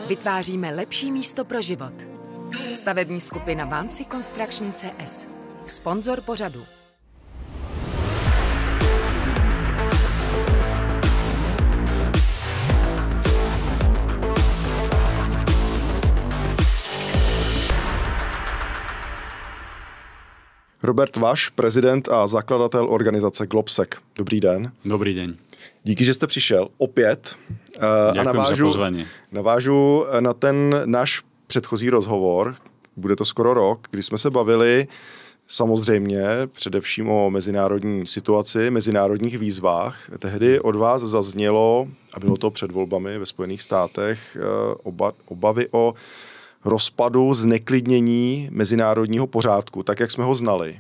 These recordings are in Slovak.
Vytváříme lepší místo pro život. Stavební skupina Vancy Construction CS. Sponzor pořadu. Robert Vaš, prezident a zakladatel organizace Globsec. Dobrý den. Dobrý den. Díky, že jste přišel opět. Děkuji za pozvání. Navážu na ten náš předchozí rozhovor, bude to skoro rok, kdy jsme se bavili samozřejmě především o mezinárodní situaci, mezinárodních výzvách. Tehdy od vás zaznělo, a bylo to před volbami ve Spojených státech, obavy o rozpadu, zneklidnění mezinárodního pořádku, tak jak jsme ho znali.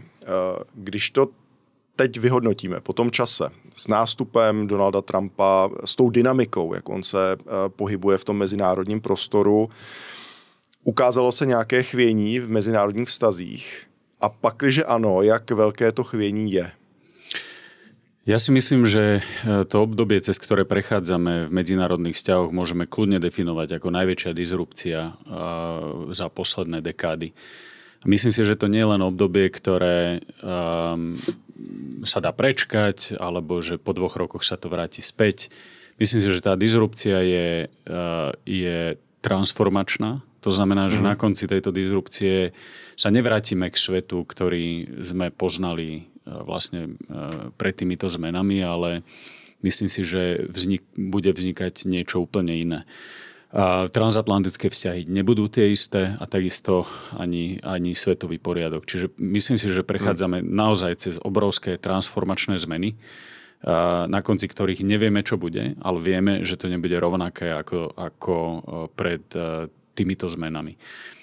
Když to teď vyhodnotíme po tom čase, s nástupem Donalda Trumpa, s tou dynamikou, jak on se pohybuje v tom mezinárodním prostoru, ukázalo se nějaké chvění v mezinárodních vztazích? A pakliže ano, jak velké to chvění je? Ja si myslím, že to obdobie, cez ktoré prechádzame v medzinárodných vzťahoch, môžeme kľudne definovať ako najväčšia disrupcia za posledné dekády. Myslím si, že to nie je len obdobie, ktoré sa dá prečkať, alebo že po 2 rokoch sa to vráti späť. Myslím si, že tá disrupcia je transformačná. To znamená, že na konci tejto disrupcie sa nevrátime k svetu, ktorý sme poznali vlastne pred týmito zmenami, ale myslím si, že bude vznikať niečo úplne iné. Transatlantické vzťahy nebudú tie isté a takisto ani svetový poriadok. Čiže myslím si, že prechádzame naozaj cez obrovské transformačné zmeny, na konci ktorých nevieme, čo bude, ale vieme, že to nebude rovnaké ako pred týmito zmenami.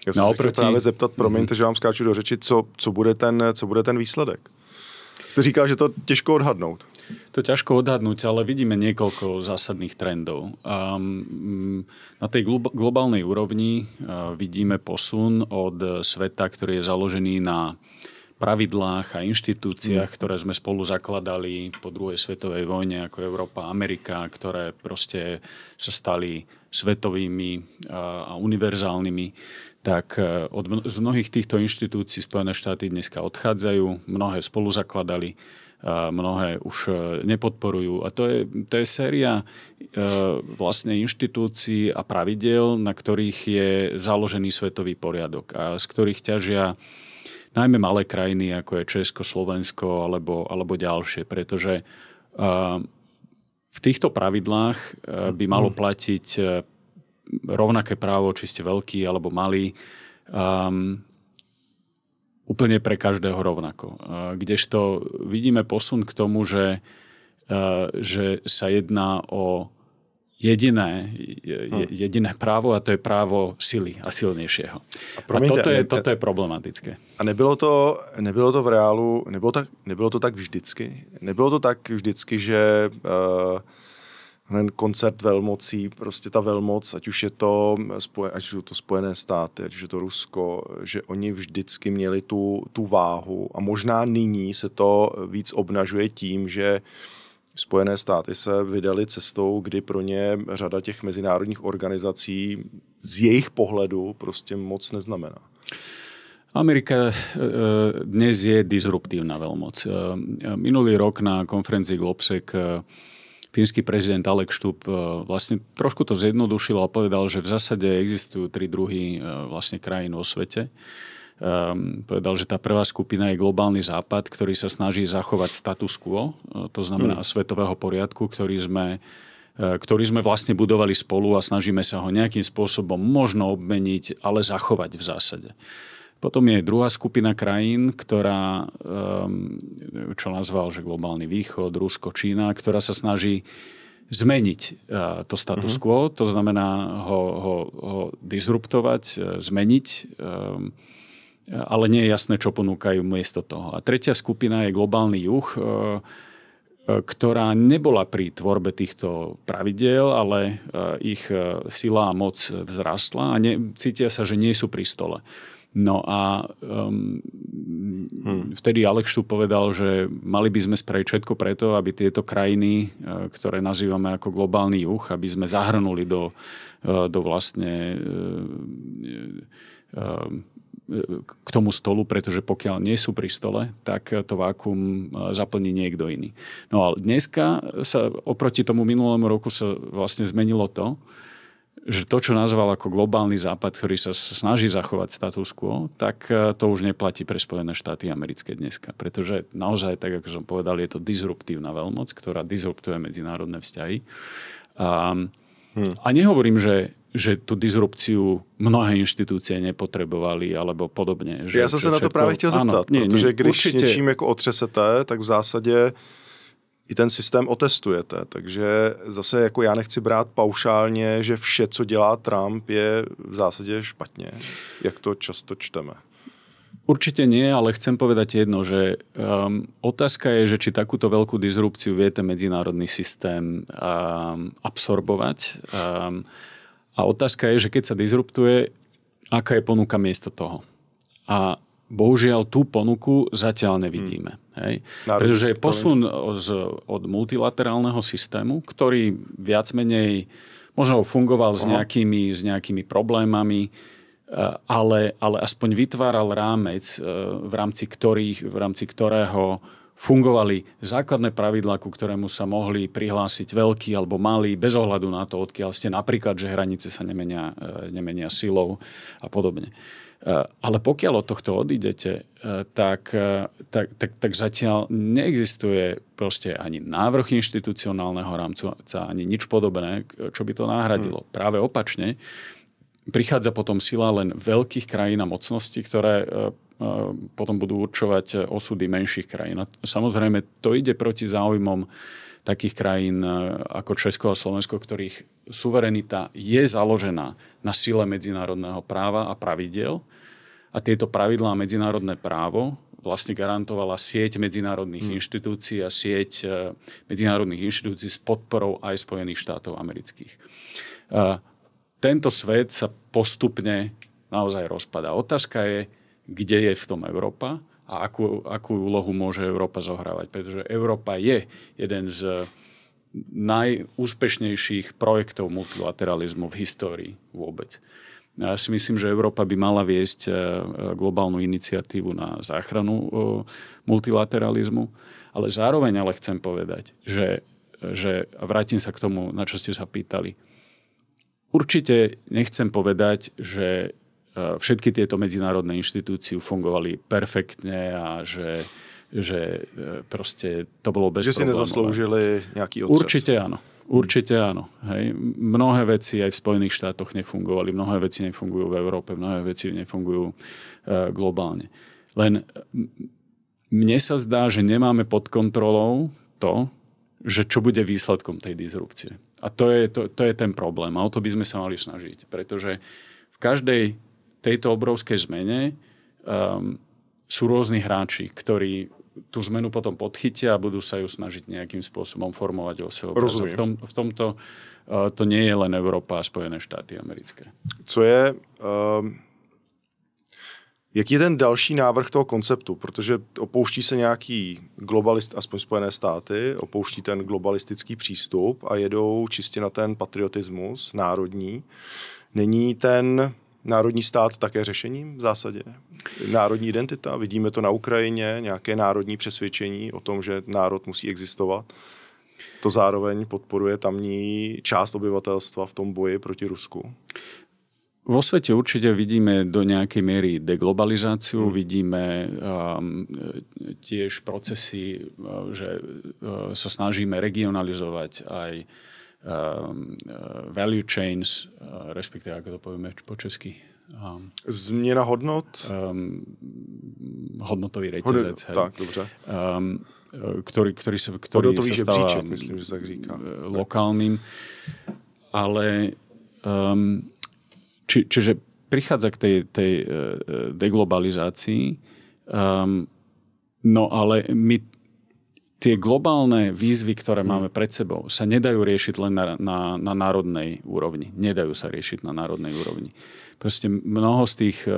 Já se chtěl právě zeptat, promiňte, že vám skáču do řeči, co bude ten výsledek? Jste říkal, že to těžko odhadnout. To ťažko odhadnúť, ale vidíme niekoľko zásadných trendov. Na tej globálnej úrovni vidíme posun od sveta, ktorý je založený na pravidlách a inštitúciách, ktoré sme spolu zakladali po druhej svetovej vojne, ako Európa, Amerika, ktoré proste sa stali svetovými a univerzálnymi, tak z mnohých týchto inštitúcií Spojené štáty dneska odchádzajú, mnohé spolu zakladali, mnohé už nepodporujú. A to je séria vlastne inštitúcií a pravidiel, na ktorých je založený svetový poriadok a z ktorých ťažia najmä malé krajiny, ako je Česko, Slovensko alebo ďalšie, pretože v týchto pravidlách by malo platiť rovnaké právo, či ste veľký alebo malý, úplne pre každého rovnako. Kdežto vidíme posun k tomu, že sa jedná o jediné právo, a to je právo sily a silnejšieho. Toto je problematické. A nebylo to v reálu, nebylo to tak vždycky? Nebylo to tak vždycky, že koncert velmocí, prostě ta velmoc, ať už jsou to Spojené státy, ať už je to Rusko, že oni vždycky měli tu váhu a možná nyní se to víc obnažuje tím, že Spojené státy se vydali cestou, kdy pro ně řada těch mezinárodních organizací z jejich pohledu prostě moc neznamená. Amerika dnes je disruptívna veľmoc. Minulý rok na konferencii Globsec fínsky prezident Alex Stubb vlastne trošku to zjednodušil a povedal, že v zásade existujú 3 druhy vlastne krajín vo svete. Povedal, že tá prvá skupina je globálny západ, ktorý sa snaží zachovať status quo, to znamená svetového poriadku, ktorý sme vlastne budovali spolu a snažíme sa ho nejakým spôsobom možno obmeniť, ale zachovať v zásade. Potom je druhá skupina krajín, ktorá, čo nazval, že globálny východ, Rusko, Čína, ktorá sa snaží zmeniť to status quo, to znamená ho disruptovať, zmeniť, ale nie je jasné, čo ponúkajú miesto toho. A tretia skupina je globálny juh, ktorá nebola pri tvorbe týchto pravidiel, ale ich sila a moc vzrastla a cítia sa, že nie sú pri stole. No a vtedy Alex Stubb povedal, že mali by sme spraviť všetko preto, aby tieto krajiny, ktoré nazývame ako globálny juh, aby sme zahrnuli do vlastne k tomu stolu, pretože pokiaľ nie sú pri stole, tak to vákuum zaplní niekto iný. No ale dneska sa oproti tomu minulému roku sa vlastne zmenilo to, že to, čo nazval ako globálny západ, ktorý sa snaží zachovať status quo, tak to už neplatí pre Spojené štáty americké dneska. Pretože naozaj, tak ako som povedal, je to disruptívna veľmoc, ktorá disruptuje medzinárodné vzťahy. A nehovorím, že tú disrupciu mnohé inštitúcie nepotrebovali alebo podobně. Já jsem se na to právě chtěl zeptat, protože když určitě něčím jako otřesete, tak v zásadě i ten systém otestujete. Takže zase jako já nechci brát paušálně, že vše, co dělá Trump, je v zásadě špatně, jak to často čteme. Určite nie, ale chcem povedať jedno, že otázka je, že či takúto veľkú disrupciu vie ten medzinárodný systém absorbovať. A otázka je, že keď sa disruptuje, aká je ponuka miesto toho. A bohužiaľ tú ponuku zatiaľ nevidíme. Hej? Pretože je posun od multilaterálneho systému, ktorý viac menej možno fungoval s nejakými problémami, ale aspoň vytváral rámec, v rámci ktorého fungovali základné pravidlá, ku ktorému sa mohli prihlásiť veľkí alebo malí, bez ohľadu na to, odkiaľ ste, napríklad, že hranice sa nemenia silou a podobne. Ale pokiaľ od tohto odídete, tak zatiaľ neexistuje proste ani návrh inštitucionálneho rámcu, ani nič podobné, čo by to nahradilo. Práve opačne, prichádza potom sila len veľkých krajín a mocností, ktoré potom budú určovať osudy menších krajín. A samozrejme, to ide proti záujmom takých krajín ako Česko a Slovensko, ktorých suverenita je založená na sile medzinárodného práva a pravidiel. A tieto pravidlá a medzinárodné právo vlastne garantovala sieť medzinárodných inštitúcií a sieť medzinárodných inštitúcií s podporou aj Spojených štátov amerických. Tento svet sa postupne naozaj rozpadá. Otázka je, kde je v tom Európa a akú úlohu môže Európa zohrávať. Pretože Európa je jeden z najúspešnejších projektov multilateralizmu v histórii vôbec. Ja si myslím, že Európa by mala viesť globálnu iniciatívu na záchranu multilateralizmu, ale zároveň chcem povedať, že vrátim sa k tomu, na čo ste sa pýtali. Určite nechcem povedať, že všetky tieto medzinárodné inštitúcie fungovali perfektne a že proste to bolo bezproblémové. Že si nezasloužili nejaký otřes. Určite áno. Hej. Mnohé veci aj v Spojených štátoch nefungovali, mnohé veci nefungujú v Európe, mnohé veci nefungujú globálne. Len mne sa zdá, že nemáme pod kontrolou to, že čo bude výsledkom tej disrupcie. A to je ten problém. A o to by sme sa mali snažiť. Pretože v každej tejto obrovskej zmene sú rôzni hráči, ktorí tú zmenu potom podchytia a budú sa ju snažiť nejakým spôsobom formovať o svoj obraz. V tomto to nie je len Európa a Spojené štáty americké. Co je... Jaký je ten další návrh toho konceptu? Protože opouští se nějaký globalist, aspoň Spojené státy, opouští ten globalistický přístup a jedou čistě na ten patriotismus národní. Není ten národní stát také řešením v zásadě? Národní identita, vidíme to na Ukrajině, nějaké národní přesvědčení o tom, že národ musí existovat. To zároveň podporuje tamní část obyvatelstva v tom boji proti Rusku. Vo svete určite vidíme do nejakej miery deglobalizáciu, vidíme tiež procesy, že sa snažíme regionalizovať aj value chains, respektíve, ako to povieme po česky. Změna hodnot? Hodnotový reťazec. Tak, dobře. Ktorý sa stáva myslím, že tak říká. Lokálnym. Ale čiže prichádza k tej deglobalizácii, no ale my tie globálne výzvy, ktoré máme pred sebou, sa nedajú riešiť len na národnej úrovni. Nedajú sa riešiť na národnej úrovni. Proste mnoho z tých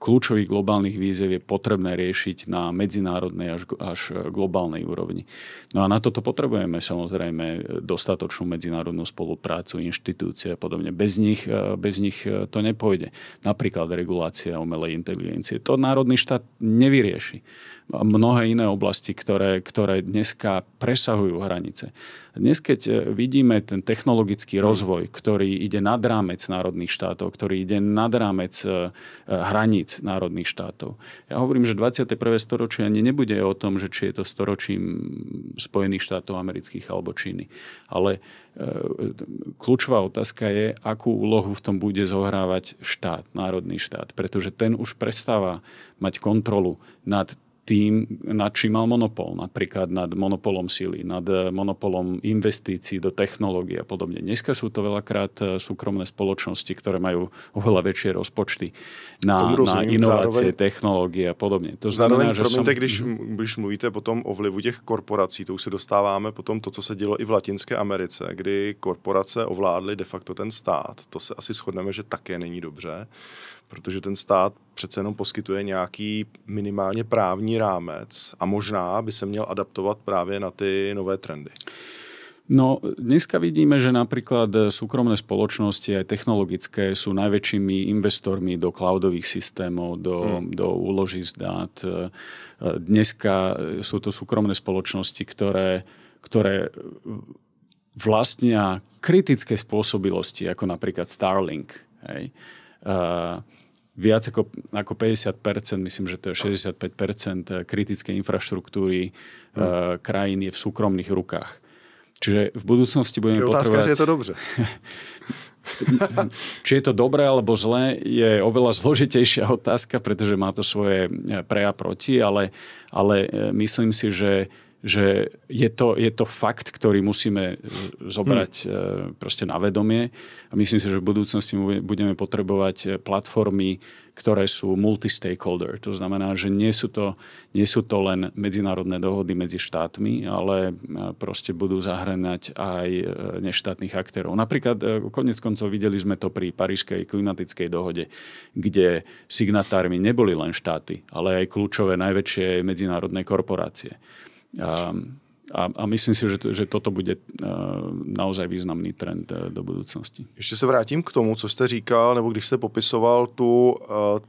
kľúčových globálnych výziev je potrebné riešiť na medzinárodnej až globálnej úrovni. No a na toto potrebujeme samozrejme dostatočnú medzinárodnú spoluprácu, inštitúcie a podobne. Bez nich to nepôjde. Napríklad regulácia umelej inteligencie. To národný štát nevyrieši. Mnohé iné oblasti, ktoré dneska presahujú hranice. Dnes, keď vidíme ten technologický rozvoj, ktorý ide nad rámec národných štátov, ktorý ide nad rámec hraníc národných štátov. Ja hovorím, že 21. storočie ani nebude o tom, že či je to storočím Spojených štátov amerických alebo Číny. Ale kľúčová otázka je, akú úlohu v tom bude zohrávať štát, národný štát. Pretože ten už prestáva mať kontrolu nad tým, nad čím mal monopol. Napríklad nad monopolom sily, nad monopolom investícií do technológií a podobne. Dneska sú to veľakrát súkromné spoločnosti, ktoré majú oveľa väčšie rozpočty na inovácie, technológie a podobne. To znamená, že když mluvíte potom o vlivu těch korporací, to už se dostáváme potom to, co se dělo i v Latinské Americe, kdy korporace ovládly de facto ten stát. To se asi shodneme, že také není dobře, protože ten stát přece jenom poskytuje nějaký minimálně právní rámec a možná by se měl adaptovat právě na ty nové trendy. No, dneska vidíme, že napríklad súkromné spoločnosti aj technologické sú najväčšími investormi do cloudových systémov, do úložíc dát. Dneska sú to súkromné spoločnosti, ktoré vlastnia kritické spôsobilosti, ako napríklad Starlink. Hej. Viac ako 50%, myslím, že to je 65% kritickej infraštruktúry krajín je v súkromných rukách. Čiže v budúcnosti budeme potrebovať... Otázka, je to dobře. Či je to dobré alebo zlé, je oveľa zložitejšia otázka, pretože má to svoje pre a proti, ale myslím si, že je to fakt, ktorý musíme zobrať proste na vedomie a myslím si, že v budúcnosti budeme potrebovať platformy, ktoré sú multi-stakeholder. To znamená, že nie sú to len medzinárodné dohody medzi štátmi, ale proste budú zahrňať aj neštátnych aktérov. Napríklad koniec koncov videli sme to pri Parížskej klimatickej dohode, kde signatármi neboli len štáty, ale aj kľúčové najväčšie medzinárodné korporácie. A myslím si, že toto bude naozaj významný trend do budoucnosti. Ještě se vrátím k tomu, co jste říkal, nebo když jste popisoval tu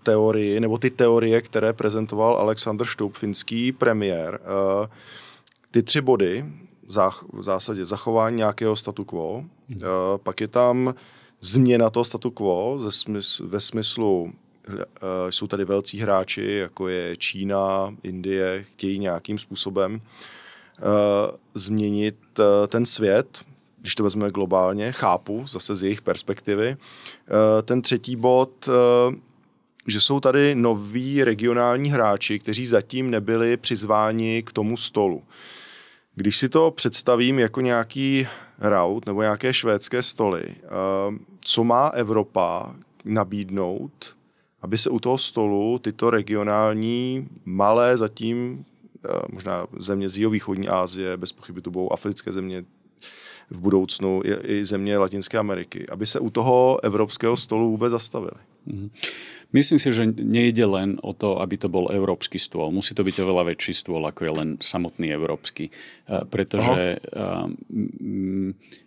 teorii, nebo ty teorie, které prezentoval Alexander Stubb, finský premiér. Ty 3 body, v zásadě zachování nějakého statu quo, pak je tam změna toho statu quo ve smyslu jsou tady velcí hráči, jako je Čína, Indie, chtějí nějakým způsobem změnit ten svět, když to vezmeme globálně, chápu zase z jejich perspektivy. Ten 3. bod, že jsou tady noví regionální hráči, kteří zatím nebyli přizváni k tomu stolu. Když si to představím jako nějaký raut nebo nějaké švédské stoly, co má Evropa nabídnout, aby se u toho stolu tyto regionální, malé zatím, možná země z jihovýchodní Asie, bez pochyby to budou africké země v budoucnu, i země Latinské Ameriky, aby se u toho evropského stolu vůbec zastavili. Myslím si, že nejde len o to, aby to bol európsky stôl. Musí to byť oveľa väčší stôl, ako je len samotný európsky. Pretože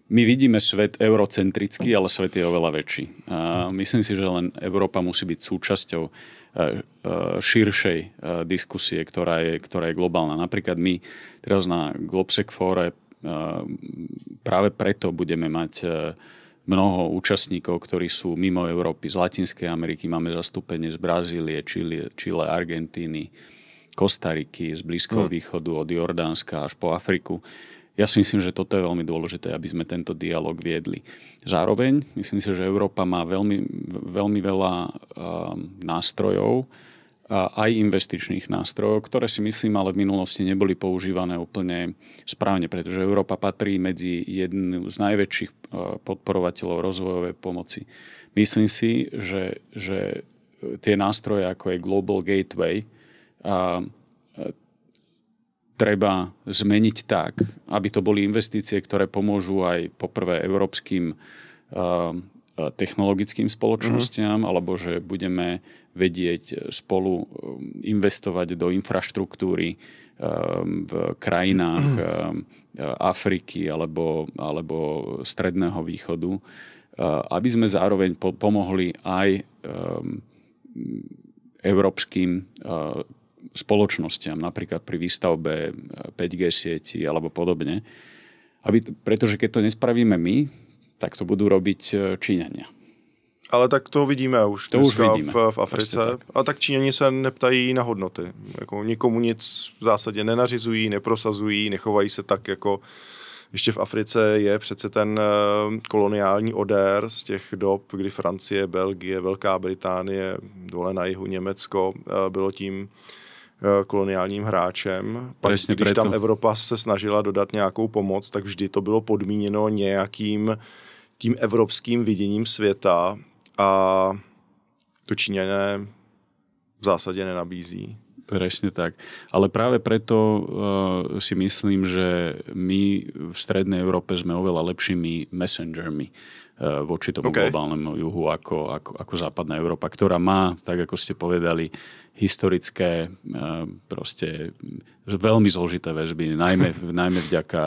my vidíme svet eurocentrický, ale svet je oveľa väčší. Myslím si, že len Európa musí byť súčasťou širšej diskusie, ktorá je globálna. Napríklad my teraz na Globsec fóre práve preto budeme mať mnoho účastníkov, ktorí sú mimo Európy, z Latinskej Ameriky, máme zastúpenie z Brazílie, Čile, Argentíny, Kostariky, z Blízkeho východu, od Jordánska až po Afriku. Ja si myslím, že toto je veľmi dôležité, aby sme tento dialog viedli. Zároveň myslím si, že Európa má veľmi veľa nástrojov, aj investičných nástrojov, ktoré si myslím, ale v minulosti neboli používané úplne správne, pretože Európa patrí medzi jednu z najväčších podporovateľov rozvojovej pomoci. Myslím si, že tie nástroje, ako je Global Gateway, treba zmeniť tak, aby to boli investície, ktoré pomôžu aj poprvé európskym technologickým spoločnostiam, alebo že budeme vedieť spolu investovať do infraštruktúry v krajinách Afriky alebo Stredného východu, aby sme zároveň pomohli aj európskym spoločnostiam, napríklad pri výstavbe 5G sieti alebo podobne. Pretože keď to nespravíme my, tak to budú robiť Číňania. Ale tak to vidíme už v Africe. A tak Číňani se neptají na hodnoty. Jako nikomu nic v zásadě nenařizují, neprosazují, nechovají se tak, jako ještě v Africe je přece ten koloniální odér z těch dob, kdy Francie, Belgie, Velká Británie, dole na jihu Německo bylo tím koloniálním hráčem. Pak, když tam Evropa se snažila dodat nějakou pomoc, tak vždy to bylo podmíněno nějakým tím evropským viděním světa a to Číňané v zásadě nenabízí. Presne tak. Ale práve preto si myslím, že my v Strednej Európe sme oveľa lepšími messengermi voči tomu globálnemu juhu ako západná Európa, ktorá má, tak ako ste povedali, historické proste veľmi zložité väzby, najmä vďaka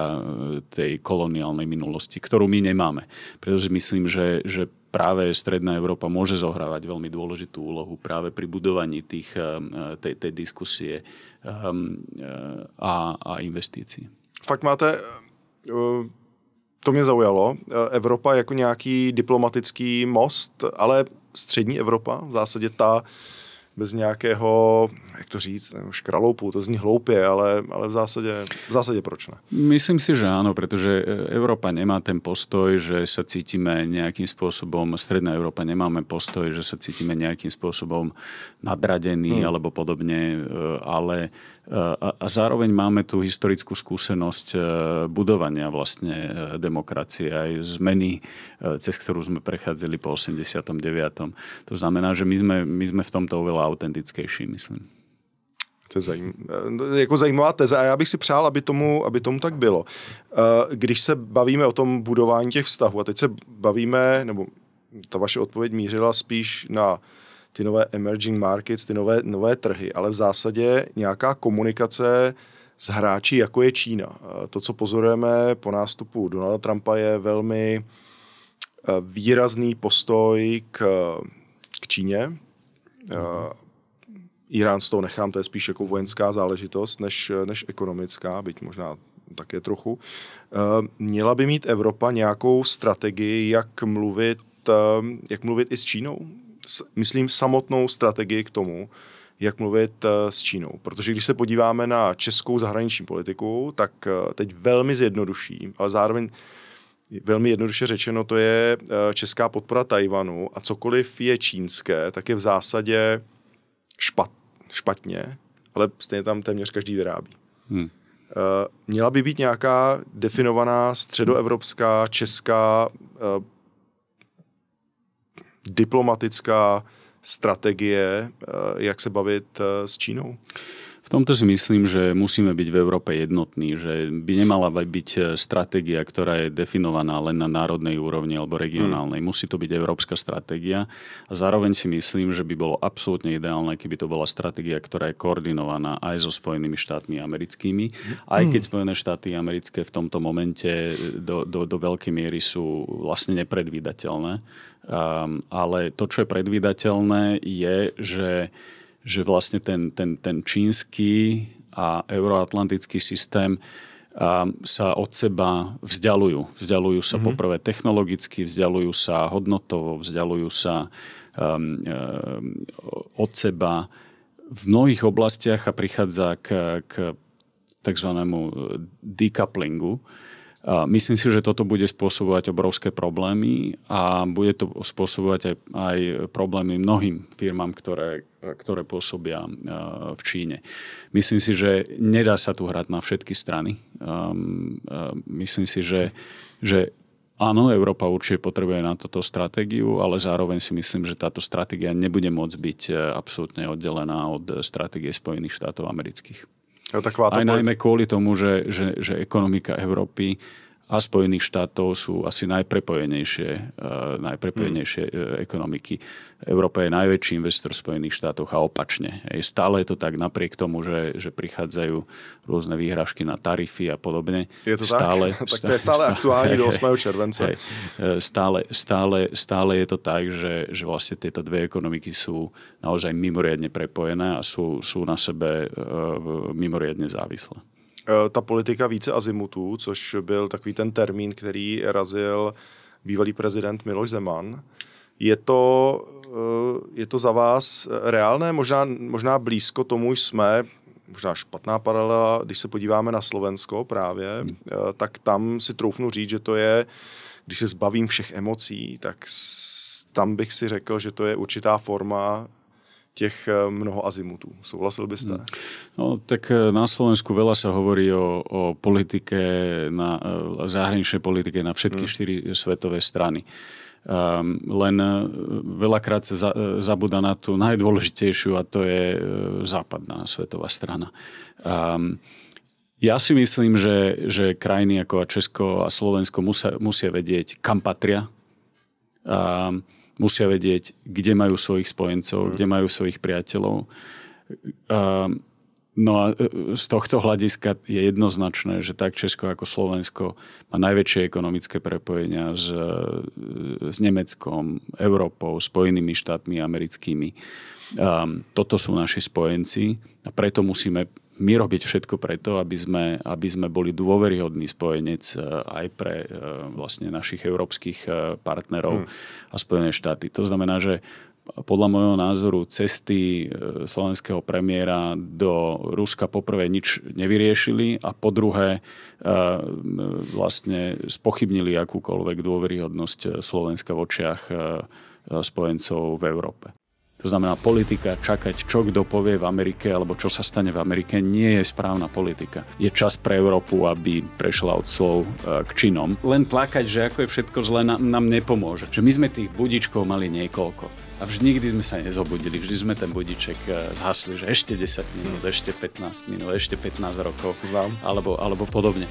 tej koloniálnej minulosti, ktorú my nemáme. Pretože myslím, že práve Stredná Európa môže zohrávať veľmi dôležitú úlohu práve pri budovaní tej diskusie a investícií. Fakt máte, to mě zaujalo, Evropa jako nějaký diplomatický most, ale střední Evropa, v zásadě ta bez nějakého, jak to říct, škraloupu, to zní hloupě, ale v zásadě proč ne? Myslím si, že áno, pretože Európa nemá ten postoj, že sa cítime nejakým spôsobom, Stredná Európa nemáme postoj, že sa cítime nejakým spôsobom nadradení alebo podobne, ale a zároveň máme tú historickú skúsenosť budovania vlastne demokracie, aj zmeny, cez ktorú sme prechádzali po 89. To znamená, že my sme v tomto oveľa autentickejší, myslím. To je jako zajímavá teze a já bych si přál, aby tomu tak bylo. Když se bavíme o tom budování těch vztahů, a teď se bavíme, nebo ta vaše odpověď mířila spíš na ty nové emerging markets, ty nové trhy, ale v zásadě nějaká komunikace s hráči, jako je Čína. To, co pozorujeme po nástupu Donalda Trumpa, je velmi výrazný postoj k Číně. Irán z toho nechám, to je spíš jako vojenská záležitost, než ekonomická, byť možná také trochu. Měla by mít Evropa nějakou strategii, jak mluvit i s Čínou? Myslím samotnou strategii k tomu, jak mluvit s Čínou. Protože když se podíváme na českou zahraniční politiku, tak teď velmi zjednoduším, ale zároveň velmi jednoduše řečeno, to je česká podpora Tajvanu a cokoliv je čínské, tak je v zásadě špatně, ale stejně tam téměř každý vyrábí. Měla by být nějaká definovaná středoevropská, česká diplomatická strategie, jak se bavit s Čínou? V tomto si myslím, že musíme byť v Európe jednotní, že by nemala byť stratégia, ktorá je definovaná len na národnej úrovni alebo regionálnej. Musí to byť európska stratégia a zároveň si myslím, že by bolo absolútne ideálne, keby to bola stratégia, ktorá je koordinovaná aj so Spojenými štátmi americkými, aj keď Spojené štáty americké v tomto momente do veľkej miery sú vlastne nepredvídateľné. Ale to, čo je predvídateľné, je, že vlastne ten čínsky a euroatlantický systém sa od seba vzdialujú. Vzdialujú sa poprvé technologicky, vzdialujú sa hodnotovo, vzdialujú sa od seba v mnohých oblastiach a prichádza k takzvanému decouplingu. Myslím si, že toto bude spôsobovať obrovské problémy a bude to spôsobovať aj problémy mnohým firmám, ktoré pôsobia v Číne. Myslím si, že nedá sa tu hrať na všetky strany. Myslím si, že áno, Európa určite potrebuje na toto stratégiu, ale zároveň si myslím, že táto stratégia nebude môcť byť absolútne oddelená od stratégie Spojených štátov amerických. Aj najmä kvôli tomu, že ekonomika Európy a Spojených štátov sú asi najprepojenejšie ekonomiky. Európa je najväčší investor v Spojených štátoch a opačne. Stále je to tak, napriek tomu, že prichádzajú rôzne výhražky na tarify a podobne. Je to stále, tak? Tak to je stále aktuálne do 8. července. Stále je to tak, že vlastne tieto dve ekonomiky sú naozaj mimoriadne prepojené a sú na sebe mimoriadne závislé. Ta politika více azimutů, což byl takový ten termín, který razil bývalý prezident Miloš Zeman. Je to za vás reálné? Možná blízko tomu jsme, možná špatná paralela, když se podíváme na Slovensko právě, tak tam si troufnu říct, že to je, když se zbavím všech emocí, tak tam bych si řekl, že to je určitá forma těch mnoho azimutů. Souhlasil byste? No, tak na Slovensku veľa sa hovorí o politike, zahraničnej politike na všetky 4 svetové strany. Len veľakrát sa zabúda na tú najdôležitejšiu a to je západná svetová strana. Ja si myslím, že krajiny ako Česko a Slovensko musia vedieť, kam patria. Musia vedieť, kde majú svojich spojencov, kde majú svojich priateľov. No a z tohto hľadiska je jednoznačné, že tak Česko ako Slovensko má najväčšie ekonomické prepojenia s Nemeckom, Európou, Spojenými štátmi americkými. Toto sú naši spojenci a preto musíme my robiť všetko preto, aby sme boli dôveryhodný spojenec aj pre vlastne našich európskych partnerov a Spojené štáty. To znamená, že podľa môjho názoru cesty slovenského premiéra do Ruska poprvé nič nevyriešili a po druhé vlastne spochybnili akúkoľvek dôveryhodnosť Slovenska v očiach spojencov v Európe. To znamená, politika, čakať, čo kto povie v Amerike alebo čo sa stane v Amerike, nie je správna politika. Je čas pre Európu, aby prešla od slov k činom. Len plakať, že ako je všetko zlé, nám nepomôže. Že my sme tých budičkov mali niekoľko. A nikdy sme sa nezobudili. Vždy sme ten budiček zhasli, že ešte 10 minút, ešte 15 minút, ešte 15 rokov. Znám. Alebo podobne.